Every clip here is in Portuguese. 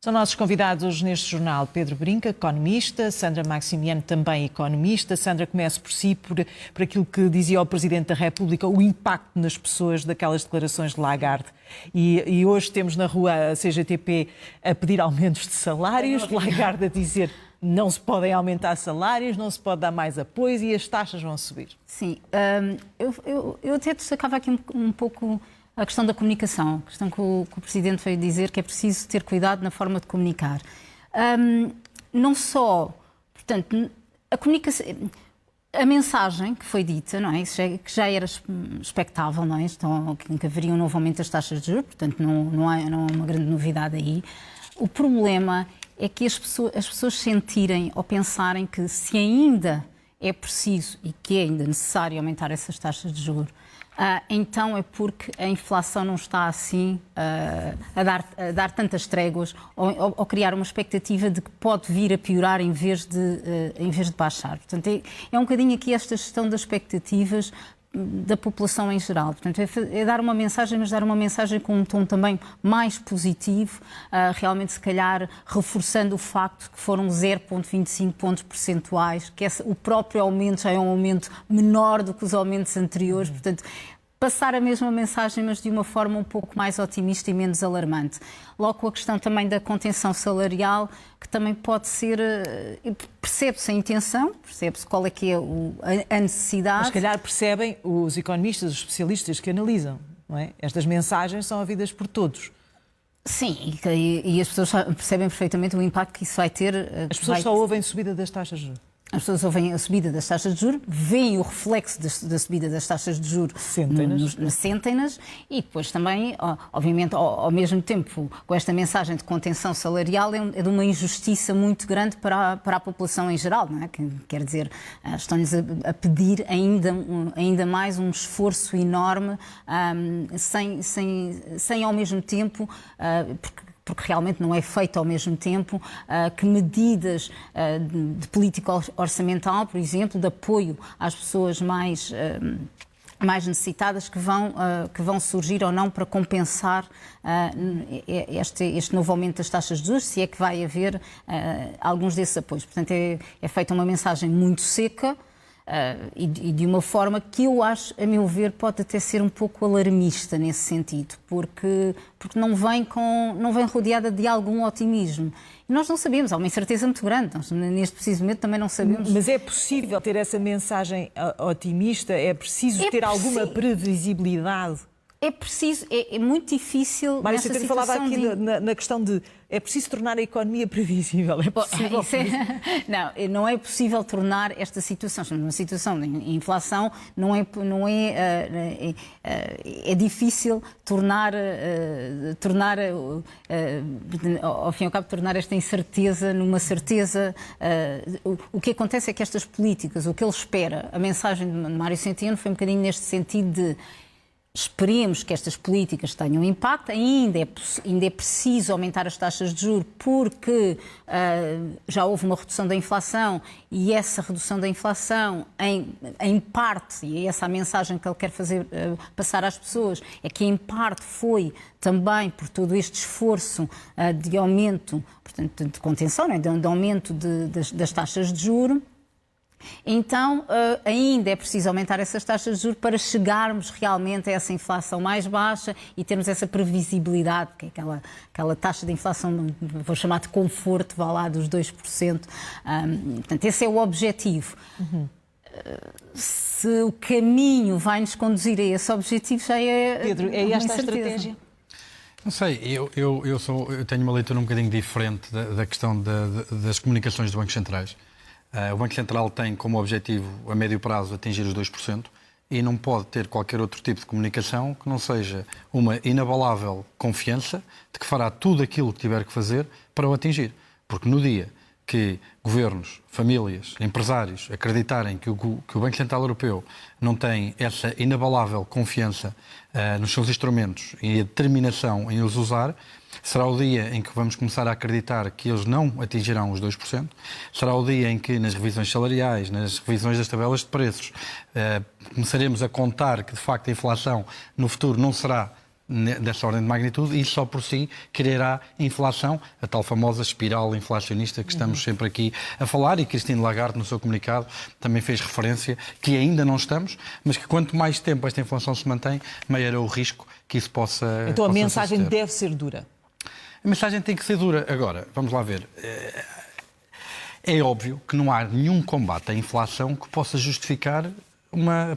São nossos convidados neste jornal Pedro Brinca, economista, Sandra Maximiano, também economista. Sandra, comece por si, por aquilo que dizia o Presidente da República, o impacto nas pessoas daquelas declarações de Lagarde. E hoje temos na rua a CGTP a pedir aumentos de salários, Lagarde a dizer não se podem aumentar salários, não se pode dar mais apoios e as taxas vão subir. Sim, eu até destacava aqui um pouco a questão da comunicação, a questão que o Presidente veio dizer que é preciso ter cuidado na forma de comunicar. Não só, portanto, a comunicação, a mensagem que foi dita, não é? Isso que já era expectável, não é? Então, que haveria um novo aumento das taxas de juros, portanto não há uma grande novidade aí. O problema é que as pessoas sentirem ou pensarem que se ainda é preciso e que é ainda necessário aumentar essas taxas de juros, então é porque a inflação não está assim a dar tantas tréguas ou criar uma expectativa de que pode vir a piorar em vez de baixar. Portanto, é um bocadinho aqui esta gestão das expectativas da população em geral. Portanto, é dar uma mensagem, mas dar uma mensagem com um tom também mais positivo, realmente se calhar reforçando o facto que foram 0,25 pontos percentuais, que o próprio aumento já é um aumento menor do que os aumentos anteriores, portanto, passar a mesma mensagem, mas de uma forma um pouco mais otimista e menos alarmante. Logo, a questão também da contenção salarial, que também pode ser... Percebe-se a intenção, percebe-se qual é que é a necessidade. Mas, se calhar, percebem os economistas, os especialistas que analisam, não é? Estas mensagens são ouvidas por todos. Sim, e as pessoas percebem perfeitamente o impacto que isso vai ter. As pessoas só ouvem subida das taxas de juros. As pessoas ouvem a subida das taxas de juros, veem o reflexo da subida das taxas de juros, sentem-nas, e depois também, obviamente, ao mesmo tempo, com esta mensagem de contenção salarial, é de uma injustiça muito grande para a população em geral, não é? Quer dizer, estão-lhes a pedir ainda mais um esforço enorme, sem ao mesmo tempo, porque realmente não é feito ao mesmo tempo, que medidas de política orçamental, por exemplo, de apoio às pessoas mais necessitadas que vão surgir ou não para compensar este novo aumento das taxas de juros, se é que vai haver alguns desses apoios. Portanto, é feita uma mensagem muito seca, e de uma forma que eu acho, a meu ver, pode até ser um pouco alarmista nesse sentido, porque não vem rodeada de algum otimismo. E nós não sabemos, há uma incerteza muito grande, nós neste preciso momento também não sabemos. Mas é possível ter essa mensagem otimista? É preciso ter alguma previsibilidade? É preciso, é muito difícil. Mário Centeno falava aqui na questão de é preciso tornar a economia previsível. É possível? Não é possível tornar esta situação, uma situação de inflação, é difícil tornar, ao fim e ao cabo, tornar esta incerteza numa certeza. O que acontece é que estas políticas, o que ele espera, a mensagem de Mário Centeno foi um bocadinho neste sentido de: esperemos que estas políticas tenham impacto, ainda é preciso aumentar as taxas de juros porque já houve uma redução da inflação e essa redução da inflação, em parte, e é essa a mensagem que ele quer passar às pessoas, é que em parte foi também por todo este esforço de aumento, portanto, de contenção, né, de aumento das taxas de juros. Então, ainda é preciso aumentar essas taxas de juros para chegarmos realmente a essa inflação mais baixa e termos essa previsibilidade, que é aquela taxa de inflação, vou chamar de conforto, vá lá, dos 2%. Portanto, esse é o objetivo. Se o caminho vai nos conduzir a esse objetivo, já é... Pedro, é esta a estratégia? Não sei, eu tenho uma leitura um bocadinho diferente da questão das comunicações dos bancos centrais. O Banco Central tem como objetivo, a médio prazo, atingir os 2% e não pode ter qualquer outro tipo de comunicação que não seja uma inabalável confiança de que fará tudo aquilo que tiver que fazer para o atingir. Porque no dia que governos, famílias, empresários acreditarem que o Banco Central Europeu não tem essa inabalável confiança nos seus instrumentos e a determinação em os usar, será o dia em que vamos começar a acreditar que eles não atingirão os 2%. Será o dia em que, nas revisões salariais, nas revisões das tabelas de preços, começaremos a contar que, de facto, a inflação no futuro não será dessa ordem de magnitude, e isso só por si criará inflação, a tal famosa espiral inflacionista que estamos sempre aqui a falar, e Christine Lagarde, no seu comunicado, também fez referência que ainda não estamos, mas que quanto mais tempo esta inflação se mantém, maior é o risco que isso possa Então a mensagem suceder. deve ser dura. A mensagem tem que ser dura. Agora, vamos lá ver. É óbvio que não há nenhum combate à inflação que possa justificar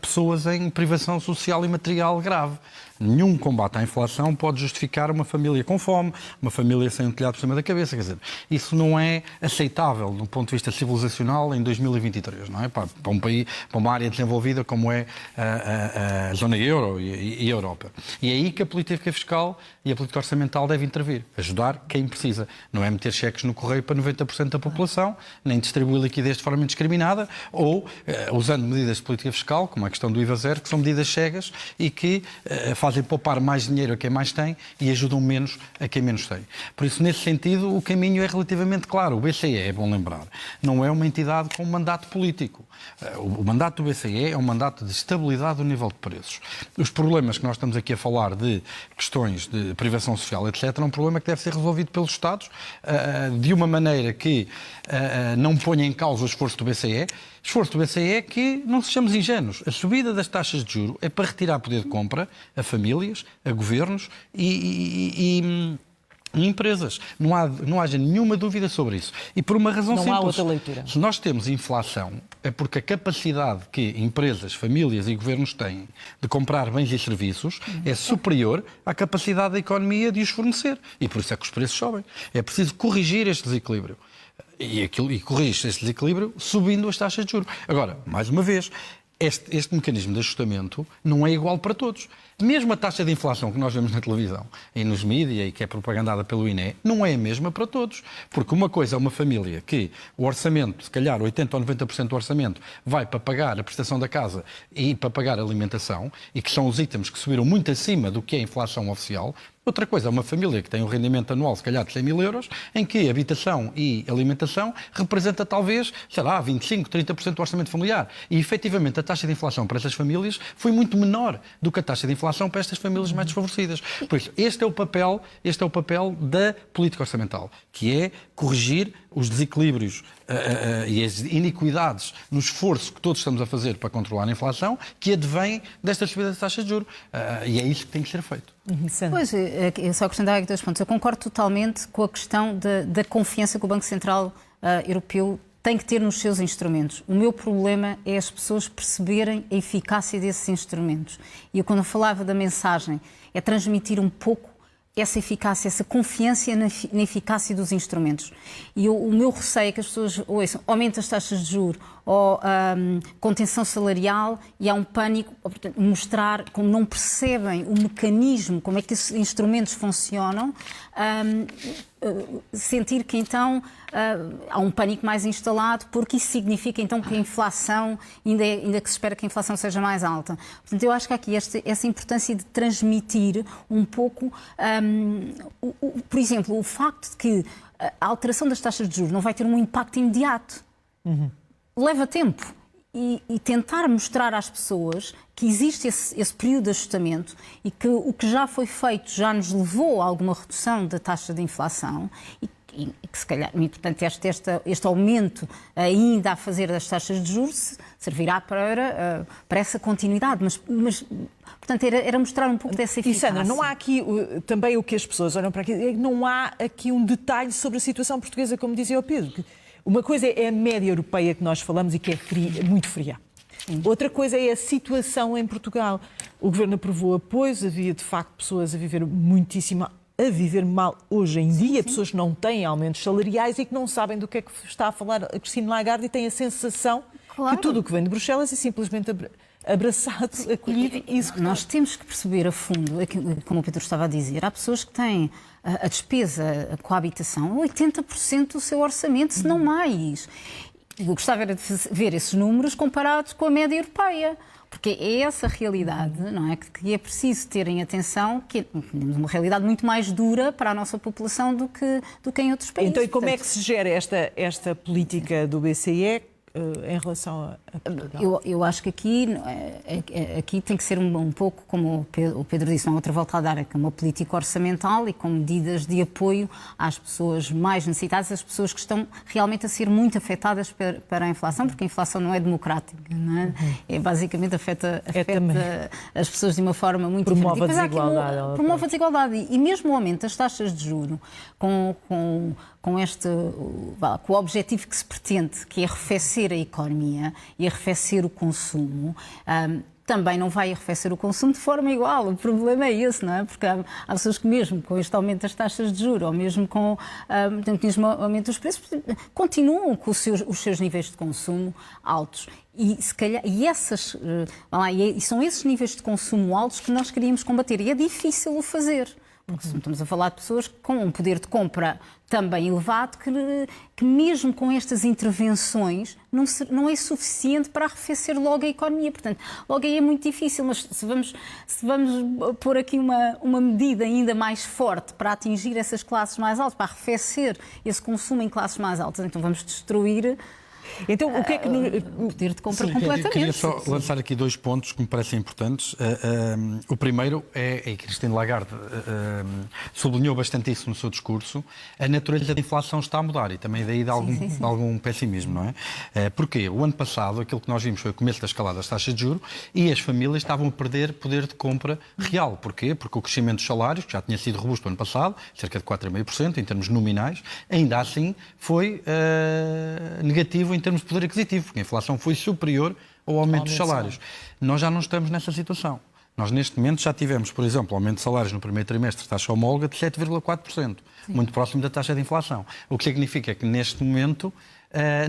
pessoas em privação social e material grave. Nenhum combate à inflação pode justificar uma família com fome, uma família sem um telhado por cima da cabeça. Quer dizer, isso não é aceitável do ponto de vista civilizacional em 2023, não é? Para um país, para uma área desenvolvida como é a zona euro e a Europa. E é aí que a política fiscal e a política orçamental devem intervir, ajudar quem precisa. Não é meter cheques no correio para 90% da população, nem distribuir liquidez de forma indiscriminada, ou usando medidas de política fiscal, como a questão do IVA zero, que são medidas cegas e que fazem poupar mais dinheiro a quem mais tem e ajudam menos a quem menos tem. Por isso, nesse sentido, o caminho é relativamente claro. O BCE, é bom lembrar, não é uma entidade com um mandato político. O mandato do BCE é um mandato de estabilidade do nível de preços. Os problemas que nós estamos aqui a falar de questões de privação social, etc., é um problema que deve ser resolvido pelos Estados de uma maneira que não ponha em causa o esforço do BCE. Esforço do BCE é que, não sejamos ingênuos, a subida das taxas de juros é para retirar poder de compra a famílias, a governos e empresas. Não haja nenhuma dúvida sobre isso. E por uma razão simples. Não há outra leitura. Se nós temos inflação, é porque a capacidade que empresas, famílias e governos têm de comprar bens e serviços é superior à capacidade da economia de os fornecer. E por isso é que os preços sobem. É preciso corrigir este desequilíbrio. E corrige este desequilíbrio subindo as taxas de juros. Agora, mais uma vez, este mecanismo de ajustamento não é igual para todos. Mesmo a taxa de inflação que nós vemos na televisão e nos mídias e que é propagandada pelo INE, não é a mesma para todos. Porque uma coisa é uma família que o orçamento, se calhar 80% ou 90% do orçamento, vai para pagar a prestação da casa e para pagar a alimentação, e que são os itens que subiram muito acima do que é a inflação oficial. Outra coisa é uma família que tem um rendimento anual, se calhar, de 100 mil euros, em que habitação e alimentação representa talvez, 25%, 30% do orçamento familiar. E, efetivamente, a taxa de inflação para essas famílias foi muito menor do que a taxa de inflação para estas famílias mais desfavorecidas. Por isso, este é o papel da política orçamental, que é corrigir os desequilíbrios e as iniquidades no esforço que todos estamos a fazer para controlar a inflação, que advém desta subida das taxas de juros. E é isso que tem que ser feito. Pois, eu só acrescentar aqui 2 pontos. Eu concordo totalmente com a questão da confiança que o Banco Central Europeu tem que ter nos seus instrumentos. O meu problema é as pessoas perceberem a eficácia desses instrumentos. E eu, quando eu falava da mensagem, é transmitir um pouco essa eficácia, essa confiança na eficácia dos instrumentos. E o meu receio é que as pessoas ouçam, aumenta as taxas de juros ou contenção salarial, e há um pânico, portanto, mostrar como não percebem o mecanismo, como é que esses instrumentos funcionam, sentir que então há um pânico mais instalado, porque isso significa então que a inflação, ainda que se espera que a inflação seja mais alta. Portanto, eu acho que há aqui essa importância de transmitir um pouco, por exemplo, o facto de que a alteração das taxas de juros não vai ter um impacto imediato. Leva tempo. E tentar mostrar às pessoas que existe esse período de ajustamento e que o que já foi feito já nos levou a alguma redução da taxa de inflação e que se calhar, e, portanto, este aumento ainda a fazer das taxas de juros servirá para essa continuidade, mas portanto, era mostrar um pouco dessa eficácia. E Sandra, não há aqui também o que as pessoas olham para aqui, não há aqui um detalhe sobre a situação portuguesa, como dizia o Pedro. Uma coisa é a média europeia que nós falamos e que é muito fria. Outra coisa é a situação em Portugal. O Governo aprovou apoios, havia de facto pessoas a viver mal hoje em dia, pessoas que não têm aumentos salariais e que não sabem do que é que está a falar a Christine Lagarde e têm a sensação que tudo o que vem de Bruxelas é simplesmente abraçado, acolhido e executado. Nós temos que perceber a fundo, como o Pedro estava a dizer, há pessoas que têm a despesa com a habitação 80% do seu orçamento, se não mais. Eu gostava de ver esses números comparados com a média europeia. Porque é essa realidade, não é, que é preciso ter em atenção, que temos uma realidade muito mais dura para a nossa população do que em outros países. Então, e como é que se gera esta política do BCE em relação a Portugal? Eu acho que aqui tem que ser um pouco, como o Pedro disse, uma outra volta a dar, que é uma política orçamental e com medidas de apoio às pessoas mais necessitadas, às pessoas que estão realmente a ser muito afetadas para a inflação, porque a inflação não é democrática, não é? É basicamente afeta as pessoas de uma forma muito diferente. Promove a desigualdade. Promove a desigualdade e mesmo o aumento das taxas de juros com o objetivo que se pretende, que é arrefecer a economia e arrefecer o consumo, também não vai arrefecer o consumo de forma igual. O problema é esse, não é? Porque há pessoas que mesmo com este aumento das taxas de juros, ou mesmo com o aumento dos preços, continuam com os seus níveis de consumo altos. E, se calhar, e são esses níveis de consumo altos que nós queríamos combater. E é difícil o fazer. Porque estamos a falar de pessoas com um poder de compra também elevado que mesmo com estas intervenções não é suficiente para arrefecer logo a economia. Portanto, logo aí é muito difícil, mas se vamos pôr aqui uma medida ainda mais forte para atingir essas classes mais altas, para arrefecer esse consumo em classes mais altas, então vamos destruir... Então, o que é que... O poder de compra completamente. Eu queria só lançar aqui 2 pontos que me parecem importantes. O primeiro é que Christine Lagarde sublinhou bastante isso no seu discurso, a natureza da inflação está a mudar e também daí de algum pessimismo, não é? Porquê? O ano passado, aquilo que nós vimos foi o começo da escalada das taxas de juros e as famílias estavam a perder poder de compra real. Porquê? Porque o crescimento dos salários, que já tinha sido robusto no ano passado, cerca de 4,5% em termos nominais, ainda assim foi negativo em termos de poder aquisitivo, porque a inflação foi superior ao aumento dos salários. Nós já não estamos nessa situação. Nós, neste momento, já tivemos, por exemplo, aumento de salários no primeiro trimestre, taxa homóloga de 7,4%, muito próximo da taxa de inflação. O que significa que, neste momento,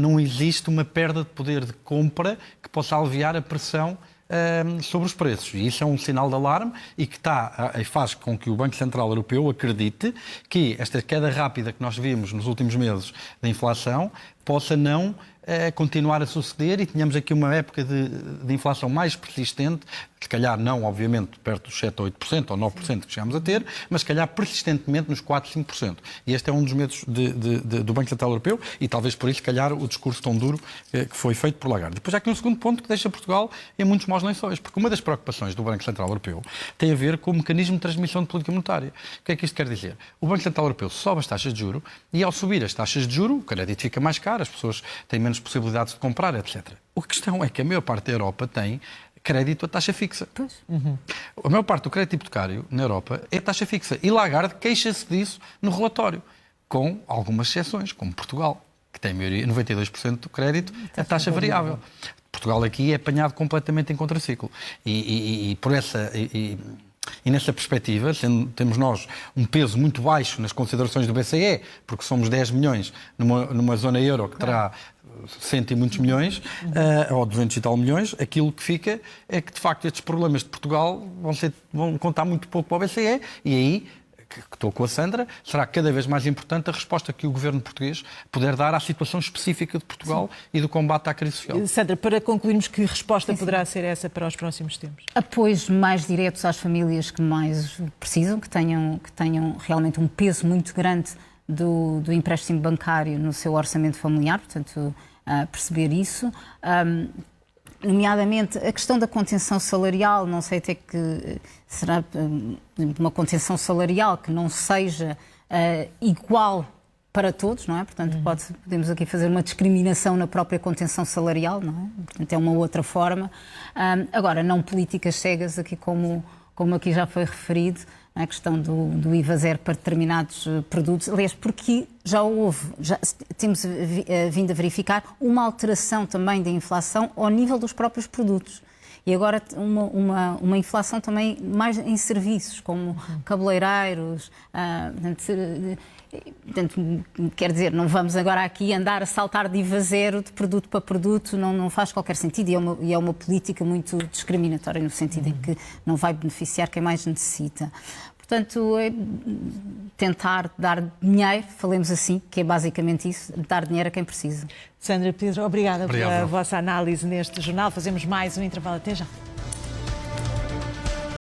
não existe uma perda de poder de compra que possa aliviar a pressão sobre os preços. E isso é um sinal de alarme e que faz com que o Banco Central Europeu acredite que esta queda rápida que nós vimos nos últimos meses da inflação possa não continuar a suceder e tenhamos aqui uma época de inflação mais persistente, se calhar não, obviamente, perto dos 7 ou 8% ou 9% que chegamos a ter, mas se calhar persistentemente nos 4, 5%. E este é um dos medos do Banco Central Europeu e talvez por isso, se calhar, o discurso tão duro que foi feito por Lagarde. Depois há aqui um segundo ponto que deixa Portugal em muitos maus lençóis, porque uma das preocupações do Banco Central Europeu tem a ver com o mecanismo de transmissão de política monetária. O que é que isto quer dizer? O Banco Central Europeu sobe as taxas de juros e, ao subir as taxas de juros, o crédito fica mais caro, as pessoas têm menos possibilidades de comprar, etc. A questão é que a maior parte da Europa tem crédito a taxa fixa. A maior parte do crédito hipotecário na Europa é taxa fixa. E Lagarde queixa-se disso no relatório, com algumas exceções, como Portugal, que tem 92% do crédito a taxa variável. Portugal aqui é apanhado completamente em contraciclo. E nessa perspectiva, temos nós um peso muito baixo nas considerações do BCE, porque somos 10 milhões numa zona euro que terá 100 e muitos milhões, ou 200 e tal milhões, aquilo que fica é que, de facto, estes problemas de Portugal vão contar muito pouco para o BCE e aí, que estou com a Sandra, será cada vez mais importante a resposta que o governo português puder dar à situação específica de Portugal e do combate à crise social. Sandra, para concluirmos, que resposta poderá ser essa para os próximos tempos? Apoios mais diretos às famílias que mais precisam, que tenham realmente um peso muito grande do empréstimo bancário no seu orçamento familiar, portanto, perceber isso. Nomeadamente, a questão da contenção salarial, não sei até que será uma contenção salarial que não seja igual para todos, não é? Portanto, podemos aqui fazer uma discriminação na própria contenção salarial, não é? Portanto, é uma outra forma. Agora, não políticas cegas, aqui como aqui já foi referido, a questão do IVA zero para determinados produtos. Aliás, porque já temos vindo a verificar uma alteração também da inflação ao nível dos próprios produtos. E agora uma inflação também mais em serviços, como cabeleireiros. Portanto, quer dizer, não vamos agora aqui andar a saltar de IVA zero de produto para produto, não faz qualquer sentido e é uma política muito discriminatória no sentido em que não vai beneficiar quem mais necessita. Portanto, é tentar dar dinheiro, falemos assim, que é basicamente isso, dar dinheiro a quem precisa. Sandra, Pedro, obrigada pela vossa análise neste jornal. Fazemos mais um intervalo. Até já.